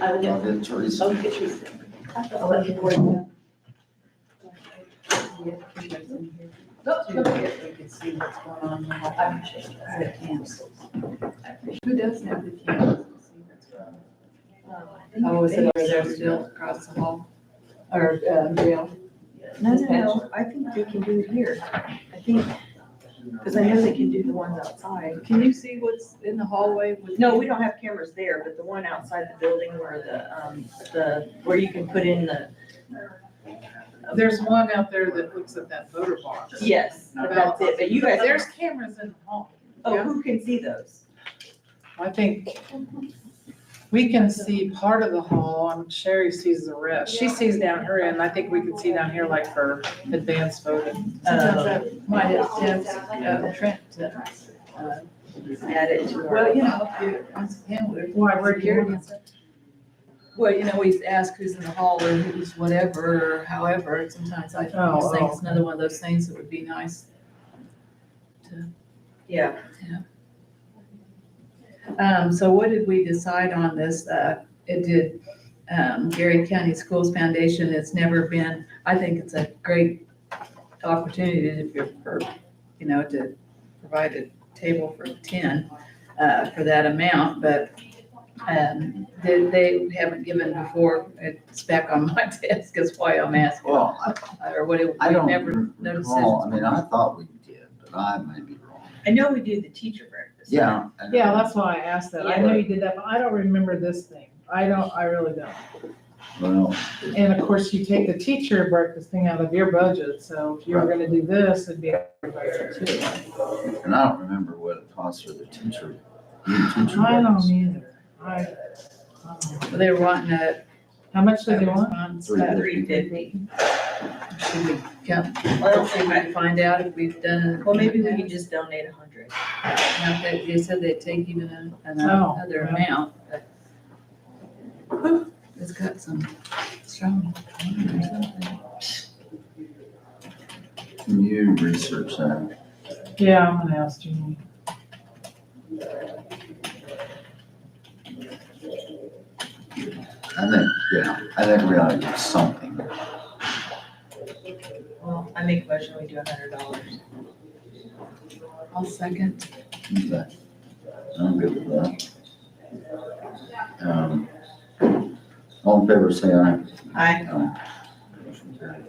I will I'll get, get Teresa. I'll get you. I'll let you work that. Let me can see what's going on in the hall. I appreciate it. I can't. Who does have the cameras? Oh, is it over there still across the hall? Or, jail? No, I think they can do it here. I think, because I know they can do the ones outside. Can you see what's in the hallway with? No, we don't have cameras there, but the one outside the building where where you can put in the. There's one out there that looks at that voter box. Yes, but that's it, but you guys, There's cameras in the hall. oh, who can see those? I think we can see part of the hall, and Sherry sees the rest. She sees down her end, I think we can see down here like for advanced voting. Sometimes I might have Trent to, Add it to our. well, you know, if you, once again, we're. Why, where'd you Geary and stuff. Well, you know, we ask who's in the hall or who's whatever, or however, and sometimes I just think it's another one of those things that would be nice to. Yeah, So what did we decide on this? It did, Geary County Schools Foundation, it's never been, I think it's a great opportunity if you're, to provide a table for 10, for that amount, but, they haven't given before. It's back on my desk is why I'm asking. Well, Or what, I we don't never noticed it. recall, I mean, I thought we did, but I may be wrong. I know we do the teacher breakfast. Yeah. I know. Yeah, that's why I asked that. I know you did that, but I don't remember this thing. I really don't. Well, And of course, you take the teacher breakfast thing out of your budget, so if you were gonna do this, it'd be a budget too. and I don't remember what it costs for the teacher. Teacher I don't breakfast. either. They were wanting to. How much do they want? $350. Should we count, Well, see if we can find out if we've done. well, maybe we could just donate 100. They said they'd take even Oh, another yeah. amount, but it's got some strong or something. Can you research that? Yeah, I'm gonna ask Jeannie. I think we ought to do something. Well, I make a motion, we do $100. I'll second. Okay. I'm good with that. All in favor, say aye. Aye. Motion carried.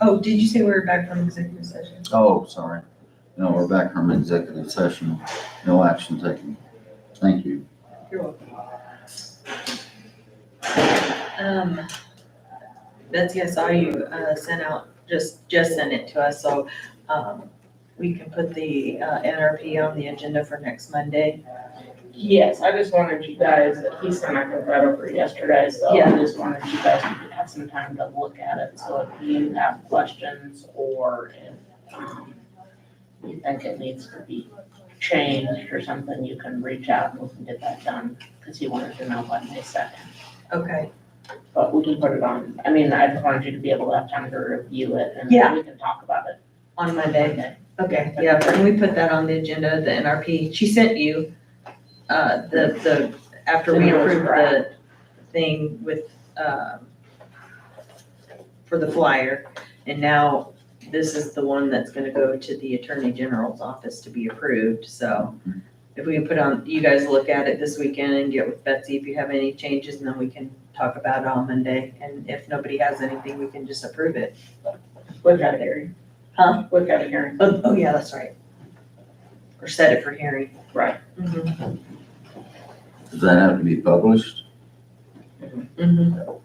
Oh, did you say we were back from executive session? Oh, sorry. No, we're back from executive session. No action taken. Thank you. You're welcome. Betsy, I saw you, sent out, just sent it to us, so, we can put the, NRP on the agenda for next Monday. Yes, I just wanted you guys, he sent I think that over yesterday, so Yeah. I just wanted you guys to have some time to look at it. So if you have questions or if you think it needs to be changed or something, you can reach out and we can get that done, because he wanted to know by May 2nd. Okay. But we can put it on, I mean, I just wanted you to be able to have time to review it and Yeah. we can talk about it. On Monday? Okay, yeah, and we put that on the agenda, the NRP. She sent you, after we approved the thing with, for the flyer. And now this is the one that's gonna go to the Attorney General's office to be approved, so if we can put on, you guys look at it this weekend and get with Betsy if you have any changes, and then we can talk about it on Monday. And if nobody has anything, we can just approve it. We've got a hearing. Huh? We've got a hearing. Oh, yeah, that's right. Or set it for hearing. Right. Mhm. Does that have to be published? Mhm.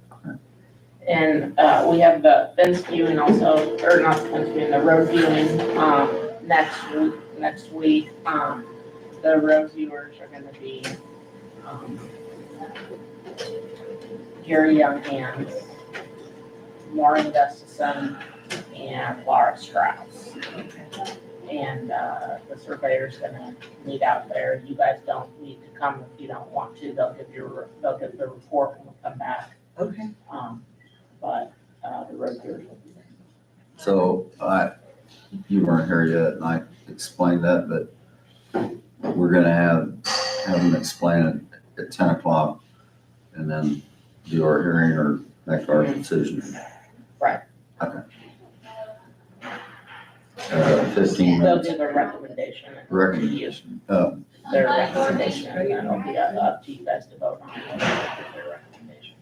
And we have the fence viewing also, or not the fence viewing, the road viewing, next week. The road viewers are gonna be, Gary Younghans, Maureen Gustafson, and Laura Strauss. And the surveyor's gonna meet out there. You guys don't need to come if you don't want to. They'll give the report when we come back. Okay. But the road viewers will be there. So you weren't here yet and I explained that, but we're gonna have them explain it at 10 o'clock and then do our hearing or make our decision. Right. Okay. 15 They'll minutes do their recommendation. recommendation. Their recommendation, and then it'll be up to you guys to vote on their recommendation.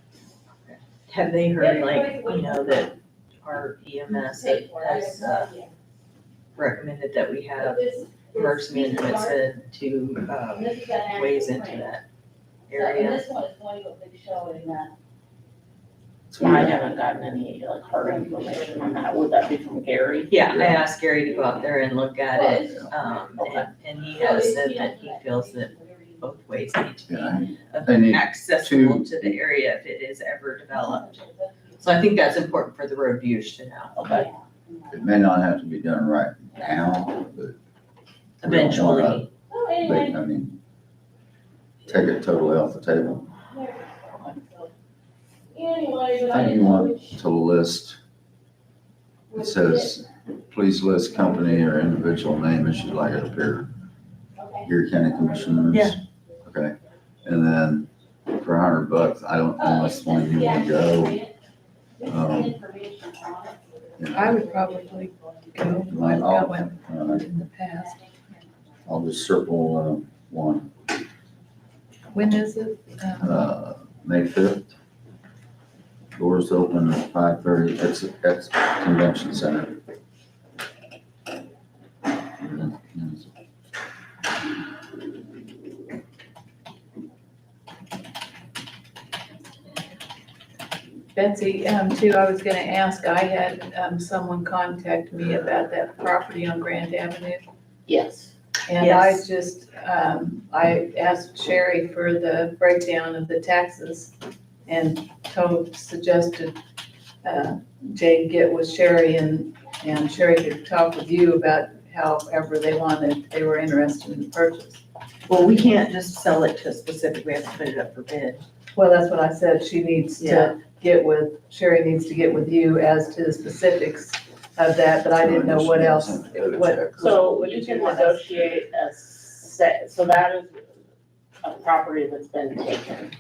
Have they heard that our EMS has recommended that we have emergency management said to ways into that area? So I haven't gotten any like hard information on that. Would that be from Geary? Yeah, I asked Gary to go out there and look at it, and he has said that he feels that both ways need to Yeah, be they need accessible to the area if it is ever developed. So I think that's important for the road use to know. Okay. it may not have to be done right now, but Eventually, I mean, take it totally off the table. I think you want to list, it says, please list company or individual name as you'd like it appear. Geary County Commissioners. Yeah. Okay, and then for $100, I don't, unless one of you want to go. I would probably go, I've got one in the past. I'll just circle, one, When is it? May 5th. Doors open at 5:30, it's Convention Center. Betsy, too, I was gonna ask, I had, someone contact me about that property on Grand Avenue. Yes. And I Yes. just, I asked Sherry for the breakdown of the taxes and suggested, Jay get with Sherry and Sherry could talk with you about however they wanted, they were interested in the purchase. well, we can't just sell it to a specific, we have to put it up for bid. Well, that's what I said, she needs Yeah. to get with, Sherry needs to get with you as to the specifics of that, but I didn't know what else, what. So what you did can want us- negotiate so that is a property that's been taken.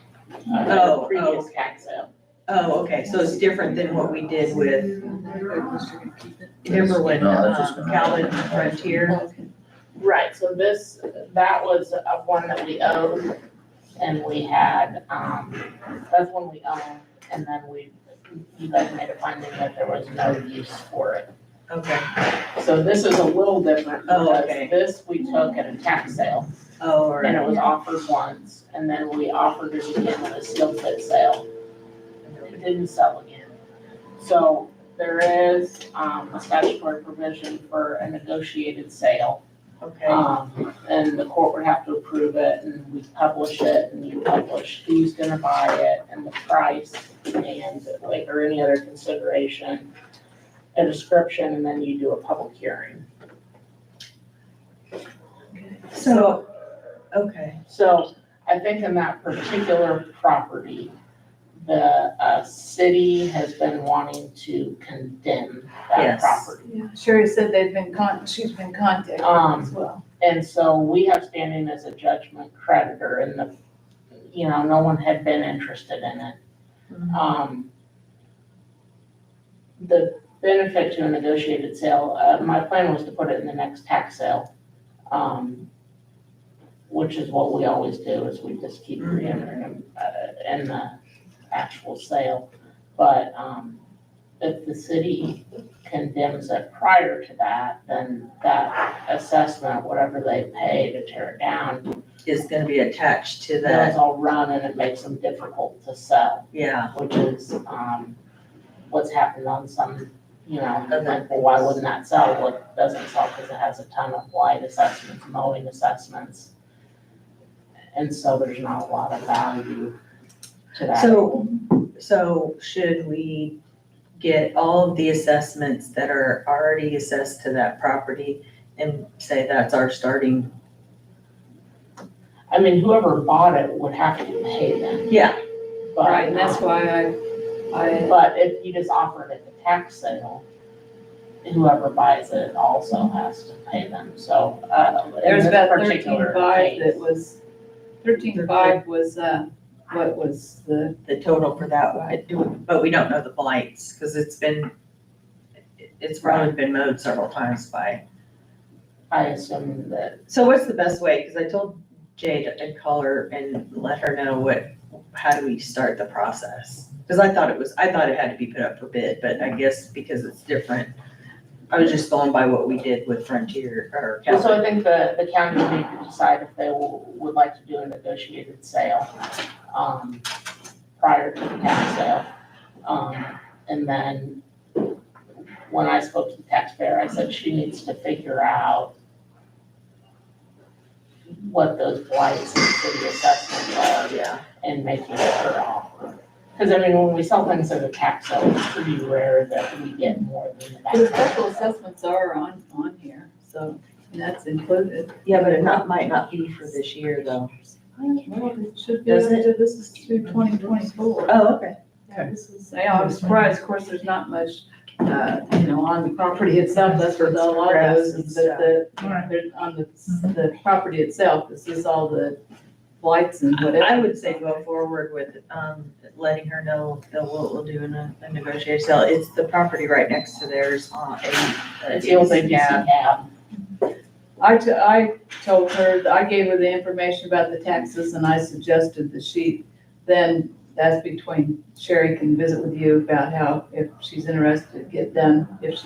Oh, Previous tax sale. Oh, okay, so it's different than what we did with, remember when No, I was just gonna- Calvin Frontier? Right, so that was one that we owned, and we had, that's one we owned, and then you guys made a finding that there was no use for it. Okay, So this is a little different, Oh, because okay. this we took at a tax sale, oh, all and it right. was offered once, and then we offered it again at a steel fit sale. It didn't sell again. So there is, a statutory provision for a negotiated sale. Okay, And the court would have to approve it, and we publish it, and you publish who's gonna buy it, and the price, and like, or any other consideration, a description, and then you do a public hearing. so, okay, So I think in that particular property, the city has been wanting to condemn that Yes. property. Yeah, Sherry said she's been contacted as well. And so we have standing as a judgment creditor, and no one had been interested in it. The benefit to a negotiated sale, my plan was to put it in the next tax sale, which is what we always do, is we just keep re-entering them in the actual sale. But if the city condemns it prior to that, then that assessment, whatever they pay to tear it down, is gonna be attached to those that, all run, and it makes them difficult to sell, yeah, which is what's happened on some, Other like, well, why wouldn't that sell? Well, it doesn't sell because it has a ton of blight assessments, mowing assessments. And so there's not a lot of value to that. so should we get all of the assessments that are already assessed to that property and say that's our starting? I mean, whoever bought it would have to pay them. Yeah, But, Right, and that's why I, But if you just offer it at the tax sale, whoever buys it also has to pay them, so, in there's this about particular 13.5 case- that was, 13.5 was, what was the, the total for that, but we don't know the blights, because it's probably been mowed several times by. I assume that, So what's the best way? Because I told Jade I'd call her and let her know how do we start the process? Because I thought it had to be put up for bid, but I guess because it's different, I was just going by what we did with Frontier or well, so I California. think the county would need to decide if they would like to do a negotiated sale, prior to the tax sale. And then when I spoke to the taxpayer, I said she needs to figure out what those blights and city assessments are Yeah. and making her offer. Because I mean, when we sell things at a tax sale, it's pretty rare that we get more than the that. special assessments are on here, so that's included. Yeah, but it might not be for this year though. It should be, Does it? this is through 2024. Oh, okay. Yeah, this is, yeah, I was surprised, of course, there's not much, on the property itself, that's where a lot of those, Grass but and on the property itself, this is all the blights and whatever. I would say go forward with, letting her know that we'll do a negotiated sale. It's the property right next to theirs on It's the old ABC cab. I told her, I gave her the information about the taxes and I suggested that then that's between, Sherry can visit with you about how, if she's interested, get done, if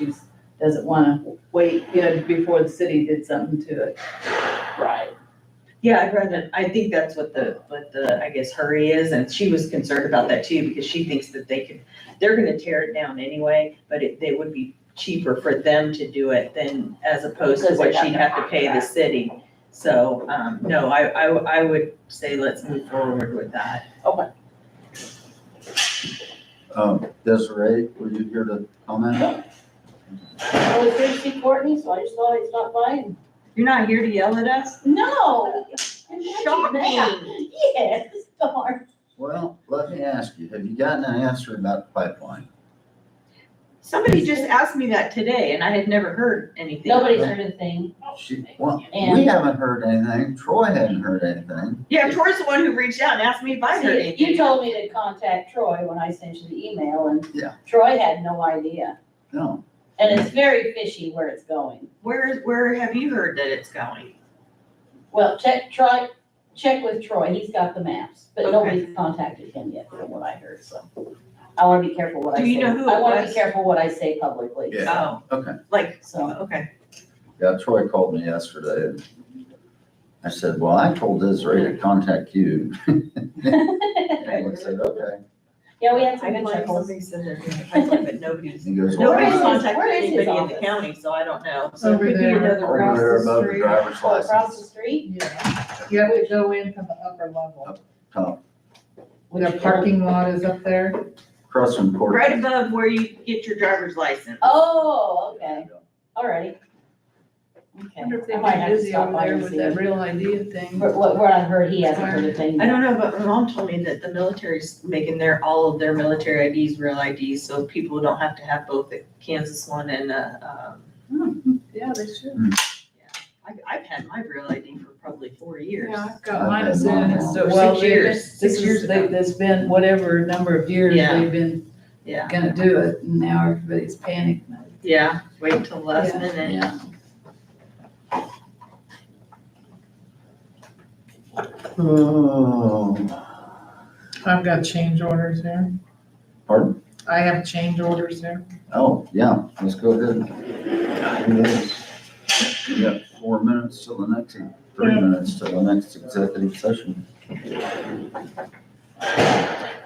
doesn't wanna wait, before the city did something to it. Right. Yeah, I think that's what the, I guess, hurry is, and she was concerned about that too, because she thinks that they're gonna tear it down anyway, but they would be cheaper for them to do it than, as opposed to Because what they have she'd to have to pay the contract. city. So, no, I would say let's move forward with that. Okay. Desiree, were you here to comment? I was here to see Courtney, so I just thought I'd stop by and. You're not here to yell at us? No. Shocking. Yes, darn. Well, let me ask you, have you gotten an answer about the pipeline? Somebody just asked me that today, and I had never heard anything. Nobody's heard a thing. Well, we And- haven't heard anything, Troy hadn't heard anything. Yeah, Troy's the one who reached out and asked me if I heard See, anything. you told me to contact Troy when I sent you the email, and Yeah. Troy had no idea. No, And it's very fishy where it's going. Where have you heard that it's going? Well, check with Troy, he's got the maps, but Okay. nobody's contacted him yet from what I heard, so. I wanna be careful what I say. Do you know who I it wanna was? be careful what I say publicly, Yeah. Oh, okay. like, so. okay. Yeah, Troy called me yesterday. And I said, well, I told Desiree to contact you. And I said, okay. Yeah, we had some I good like chuckles. somebody said they're doing a pipeline, but nobody's He goes, Where nobody's is his- contacted where is his anybody in the office? county, so I don't know. So it Over could be there. another over across there the above the street. driver's Oh, across the license. street? Yeah, you have to go in from the upper level. Top, The parking lot is up there. across from court. Right above where you get your driver's license. Oh, okay, alrighty. I wonder if Okay, they I might were have to busy stop over by there and with see. that Real Idea thing. What I've heard, he hasn't heard a thing. I don't know, but my mom told me that the military's making all of their military IDs real IDs, so people don't have to have both the Kansas one and, Yeah, they should. I've had my real ID for probably 4 years. Yeah, I've got I've mine had as mine in, now. So well, 6 they've years, been- 6 this years is, ago. it's been whatever number of years Yeah. they've been Yeah, gonna do it, and now everybody's panicked. yeah, wait until the last Yeah, minute. Yeah. Oh, I've got change orders here. pardon? I have change orders here. Oh, yeah, let's go ahead. We got 4 minutes till the next, 3 minutes till the next executive session.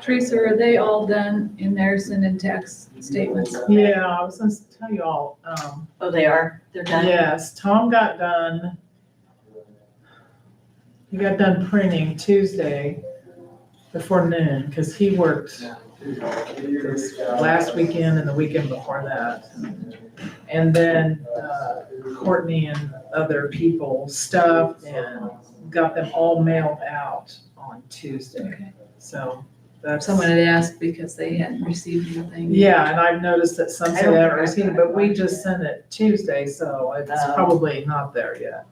Teresa, are they all done in there sending tax statements? Yeah, I was gonna tell you all, Oh, they are? They're done? yes, Tom got done. He got done printing Tuesday before noon, because he worked this last weekend and the weekend before that. And then Courtney and other people stuffed and got them all mailed out on Tuesday. So that's. Someone had asked because they hadn't received anything. Yeah, and I've noticed that some I say don't they haven't think I've received it, got but we mine just sent it Tuesday, so it's Oh. probably not there yet.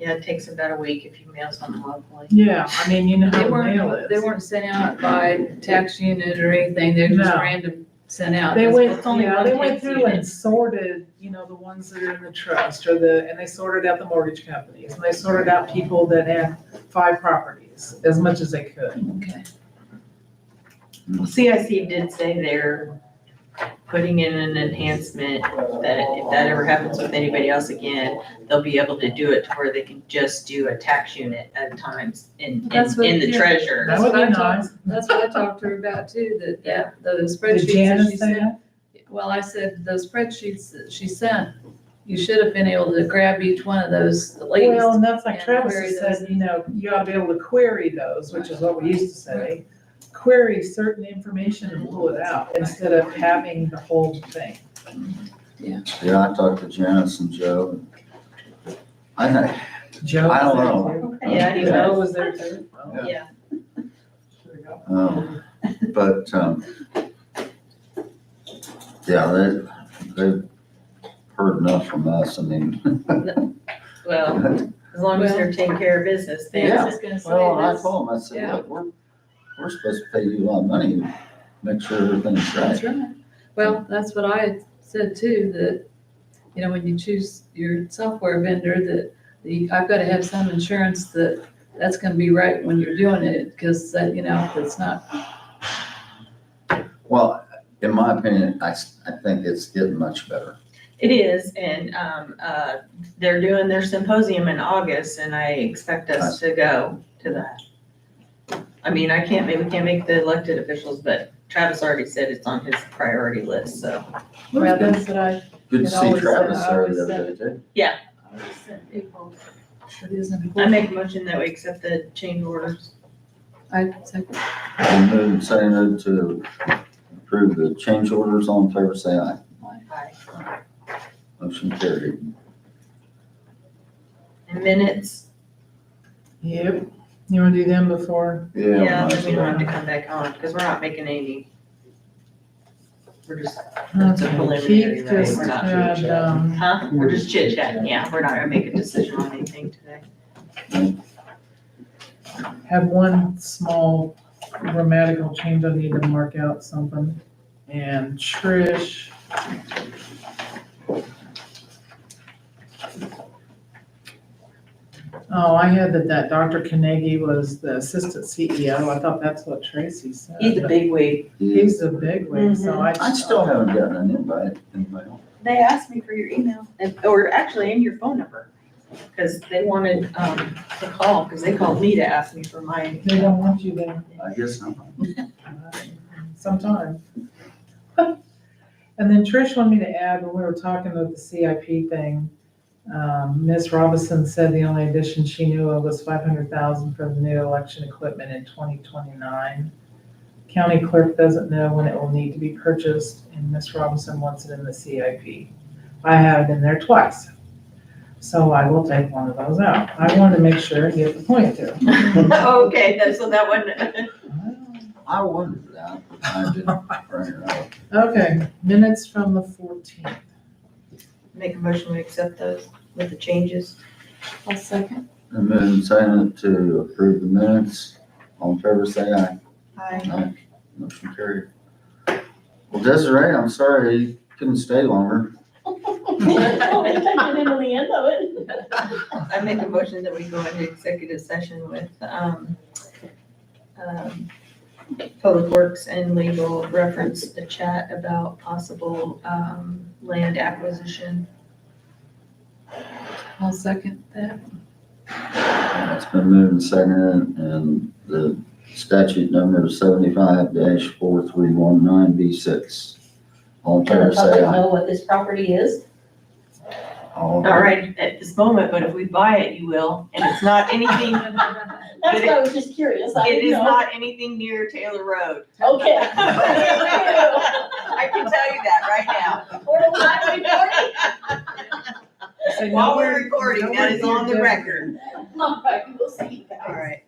Yeah, it takes about a week if you mail something locally. Yeah, I mean, you know how They the mail weren't, they is. weren't sent out by tax unit or anything, they're just No. random sent out. They That's went, what's only yeah, one they went tax through unit. and sorted, you know, the ones that are in the trust and they sorted out the mortgage companies and they sorted out people that had 5 properties, as much as they could. Okay. CIC did say they're putting in an enhancement that if that ever happens with anybody else again, they'll be able to do it to where they can just do a tax unit at a time in That's what- the yeah. treasurer. That That's would what I be talked, nice. that's what I talked to her about too, that, Yeah. the Did spreadsheets that Janice she say sent. that? Well, I said, those spreadsheets that she sent, you should have been able to grab each one of those at least. Well, and that's like and Travis query has those. said, you know, you ought to be able to query those, which is what we used to say. Query certain information and pull it out instead of having the whole thing. Yeah, I talked to Janice and Joe. Joe I don't was know. there too. Yeah, he Joe was. was there too. Oh, Yeah. But, yeah, they've heard enough from us, I mean. Well, as long as they're taking care of business, Yeah, then. I was gonna say, Well, I that's, told them, I said, yeah. look, we're supposed to pay you a lot of money, to make sure everything's that's right. right. Well, that's what I had said too, that, you know, when you choose your software vendor, that I've gotta have some insurance that that's gonna be right when you're doing it, because that, you know, if it's not, Well, in my opinion, I think it's getting much better. It is, and, they're doing their symposium in August, and I expect us to go to that. I mean, we can't make the elected officials, but Travis already said it's on his priority list, so. well, that's what I Good to It see always Travis said- there always the other day too. always send people. It is I important. make a motion that we accept the change orders. I second. We moved, seconded to approve the change orders, all in favor, say aye. Aye. Motion carried. And minutes, Yep. You wanna do them before? yeah, might then as we don't well. have to come back on, because we're not making any. We're just, it's a Okay, preliminary, Keith right? just We're not, had, huh? We're just chit chatting, yeah, we're not gonna make a decision on anything today. had one small grammatical change I need to mark out something. And Trish. Oh, I had that Dr. Carnegie was the assistant CEO. I thought that's what Tracy said. He's a big wig. He's a big wig, so I still haven't gotten an invite in the mail. They asked me for your email, or actually, and your phone number, because they wanted, to call, because they called me to ask me for my. They don't want you there. I guess not. Sometime. And then Trish wanted me to add, when we were talking about the CIP thing, Ms. Robinson said the only addition she knew of was 500,000 for the new election equipment in 2029. County clerk doesn't know when it will need to be purchased, and Ms. Robinson wants it in the CIP. I have it in there twice, so I will take one of those out. I wanted to make sure and get the point there. Okay, so that one, I wondered that. I didn't bring it up. Okay, minutes from the 14th. make a motion, we accept those with the changes. I'll second. And then seconded to approve the minutes. All in favor, say aye. Aye. Motion carried. Well, Desiree, I'm sorry you couldn't stay longer. Into the end of it. I make a motion that we go into executive session with, Public Works and Legal reference the chat about possible, land acquisition. I'll second that. It's been moved and seconded, and the statute number is 75-4319B6. All in Can favor, the say public aye. know what this property is? All Not right at this moment, but if we buy it, you will, and it's not anything, That's why I was just curious. I it didn't is know. not anything near Taylor Road. Okay. I can tell you that right now. Or am I recording? Say While we're nowhere- recording, that is nowhere on the near record. All right, we'll see you guys. All right.